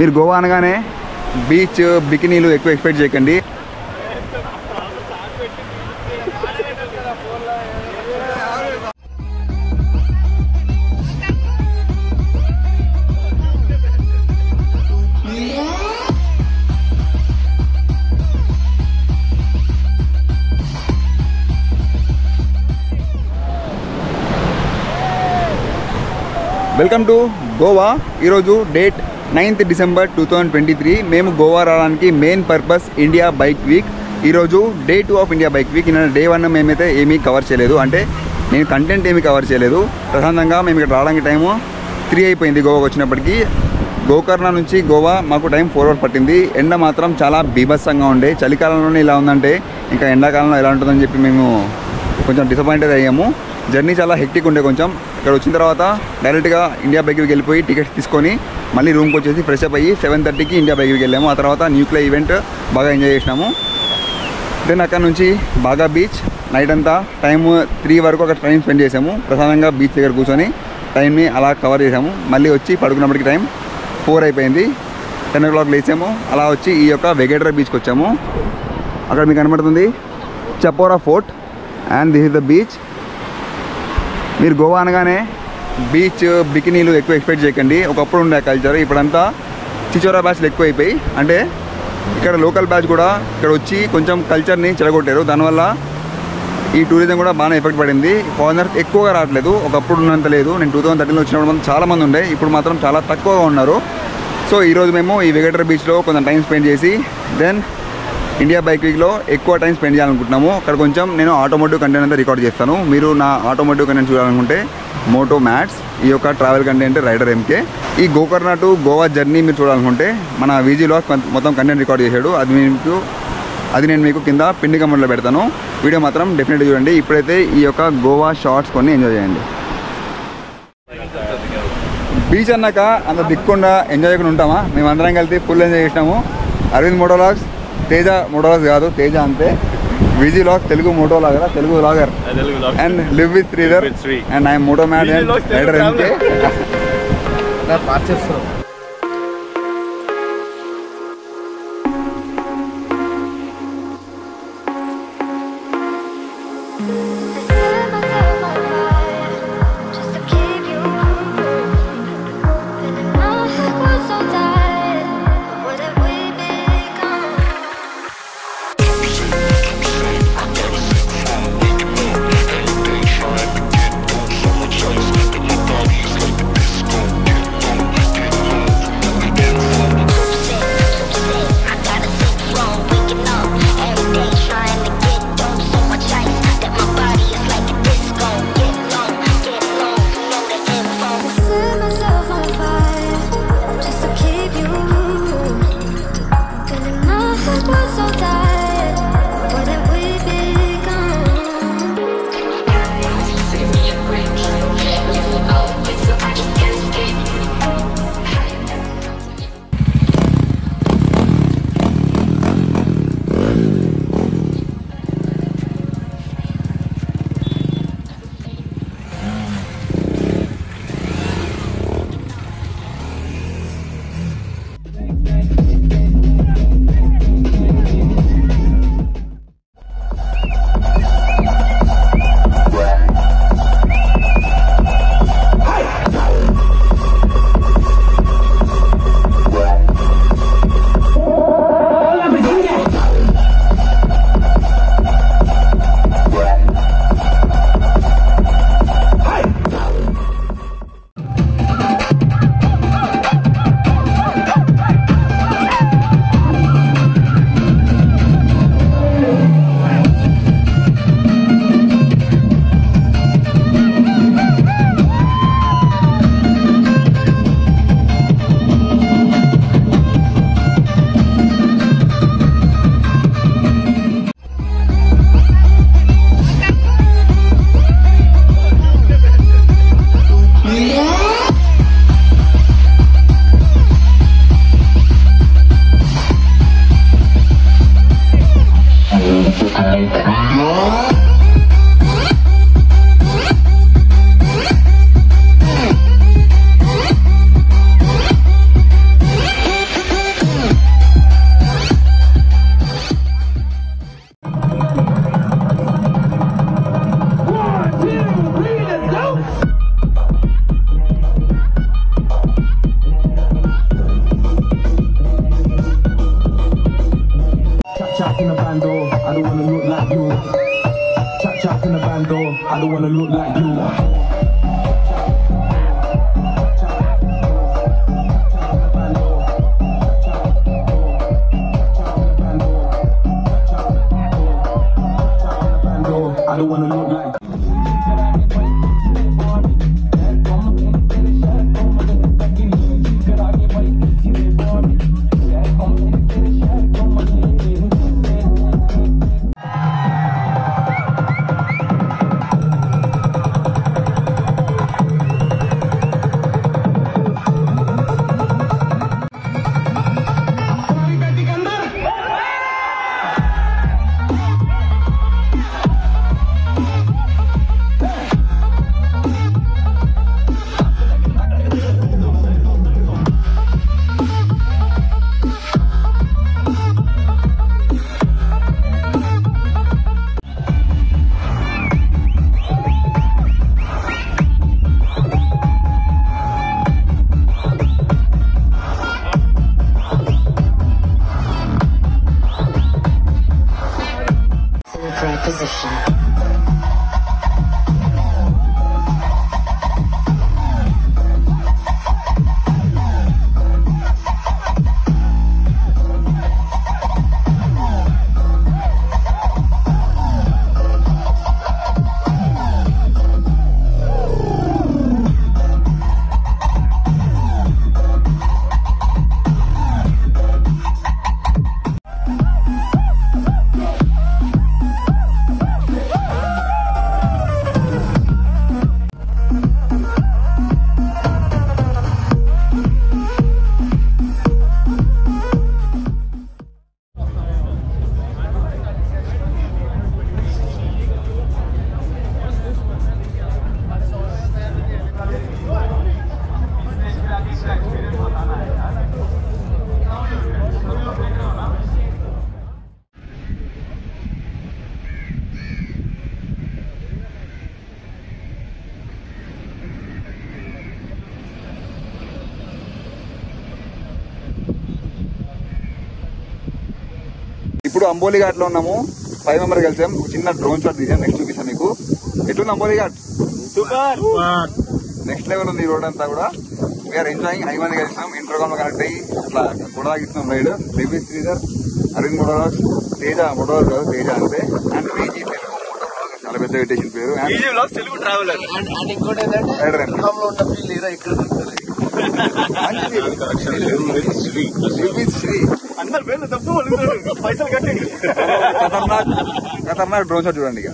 మీరు గోవా అనగానే బీచ్ బికినీలు ఎక్కువ ఎక్స్పెక్ట్ చేయకండి. Welcome to Goa. ఈరోజు డేట్ 9th December 2023. మేము గోవా రావడానికి main purpose India bike week. ఈరోజు day 2 of India bike week. నిన్న డే 1 మేమైతే ఏమీ కవర్ చేయలేదు, అంటే నేను కంటెంట్ ఏమీ కవర్ చేయలేదు. ప్రశాంతంగా మేము ఇక్కడ రావడానికి టైము 3 అయిపోయింది. గోవాకి వచ్చినప్పటికీ గోకర్ణ నుంచి గోవా మాకు టైం 4 hours పట్టింది. ఎండ మాత్రం చాలా బీభత్సంగా ఉండే. చలికాలంలోనే ఇలా ఉందంటే ఇంకా ఎండాకాలంలో ఎలా ఉంటుందని చెప్పి మేము కొంచెం డిసప్పాయింటెడ్ అయ్యాము. జర్నీ చాలా హెక్టిక్ ఉండే. కొంచెం ఇక్కడ వచ్చిన తర్వాత డైరెక్ట్గా ఇండియా బైక్ వీక్ వెళ్ళిపోయి టికెట్స్ తీసుకొని మళ్ళీ రూమ్కి వచ్చేసి ఫ్రెష్ అప్ అయ్యి 7:30కి ఇండియా బైక్ వీక్ వెళ్ళాము. ఆ తర్వాత న్యూక్లియర్ ఈవెంట్ బాగా ఎంజాయ్ చేసినాము. దెన్ అక్కడ నుంచి బాగా బీచ్ నైట్ అంతా టైం 3 వరకు అక్కడ టైం స్పెండ్ చేసాము. ప్రశాంతంగా బీచ్ దగ్గర కూర్చొని టైంని అలా కవర్ చేసాము. మళ్ళీ వచ్చి పడుకున్నప్పటికి టైం 4 అయిపోయింది. 10 o'clock లేసాము. అలా వచ్చి ఈ యొక్క వెగేటరా బీచ్కి వచ్చాము. అక్కడ మీకు కనబడుతుంది Chapora fort and this is the beach. మీరు గోవా అనగానే బీచ్ బికినీలు ఎక్కువ ఎక్స్పెక్ట్ చేయకండి. ఒకప్పుడు ఉండే కల్చర్, ఇప్పుడంతా చిచోరా బ్యాచ్లు ఎక్కువ అయిపోయి, అంటే ఇక్కడ లోకల్ బ్యాచ్ కూడా ఇక్కడ వచ్చి కొంచెం కల్చర్ని చెడగొట్టారు. దానివల్ల ఈ టూరిజం కూడా బాగా ఎఫెక్ట్ పడింది. ఫారినర్స్ ఎక్కువగా రావట్లేదు, ఒకప్పుడు ఉన్నంత లేదు. నేను 2013లో వచ్చినప్పుడు చాలామంది ఉండే, ఇప్పుడు మాత్రం చాలా తక్కువగా ఉన్నారు. సో ఈరోజు మేము ఈ వెగేటరా బీచ్లో కొంచెం టైం స్పెండ్ చేసి దెన్ ఇండియా బైక్ వీక్లో ఎక్కువ టైం స్పెండ్ చేయాలనుకుంటున్నాము. అక్కడ కొంచెం నేను ఆటోమోటివ్ కంటెంట్ అంతా రికార్డ్ చేస్తాను. మీరు నా ఆటోమోటివ్ కంటెంట్ చూడాలనుకుంటే మోటో మ్యాట్స్, ఈ యొక్క ట్రావెల్ కంటెంట్ రైడర్ ఎంకే. ఈ గోకర్ణ టు గోవా జర్నీ మీరు చూడాలనుకుంటే మన వీజీలో మొత్తం కంటెంట్ రికార్డ్ చేశాడు. అది నేను మీకు కింద పిండి కమెంట్లో పెడతాను. వీడియో మాత్రం డెఫినెట్గా చూడండి. ఇప్పుడైతే ఈ యొక్క గోవా షార్ట్స్ కొన్ని ఎంజాయ్ చేయండి. బీచ్ అన్నాక అంత దిక్కుండా ఎంజాయ్ చేయకుండా ఉంటామా? మేమందరం కలిసి ఫుల్ ఎంజాయ్ చేసినాము. అరవింద్ మోటోలాగ్స్, తేజ మోటోలాగ్స్ కాదు, తేజ అంతే, Viji logs Telugu motologger, Telugu logger, and live with Sridhar and I'm moto mad and rider MK. I don't wanna look like you. I don't wanna look like position. ఇప్పుడు అంబోలి ఘాట్ లో ఉన్నాము. 5 మెంబర్ కలిసాం. చిన్న డ్రోన్ షాట్ తీసాం. నెక్స్ట్ చూపిస్తాం మీకు. ఎట్లుంది Amboli ghat? Super. Next level ఉంది ఈ రోడ్ అంతా కూడా. We are enjoying. 5 మంది కలిసాం. ఇంటర్గామ్ లో కనెక్ట్ అయ్యి అట్లా కొడదాగిస్తున్నాం రైడ్. రివ్యూ శ్రీధర్, అరవింద్ మోటోవర్స్, తేజ మోటోవర్స్ కాదు తేజ అంతే, అండ్ వీజీ తెలుగు మోటోవర్స్ చాలా పెద్ద పెట్టేసిన పేరు. తెలుగు ట్రావెలర్. అండ్ ఇంకోటి ఏంటంటే ఉన్న ఫీల్ ఏదో ఇక్కడ అందరు పేర్లు తప్పు పైసలు కట్టి ఖతర్నాక్ డ్రోన్ షాట్ చూడండి ఇక.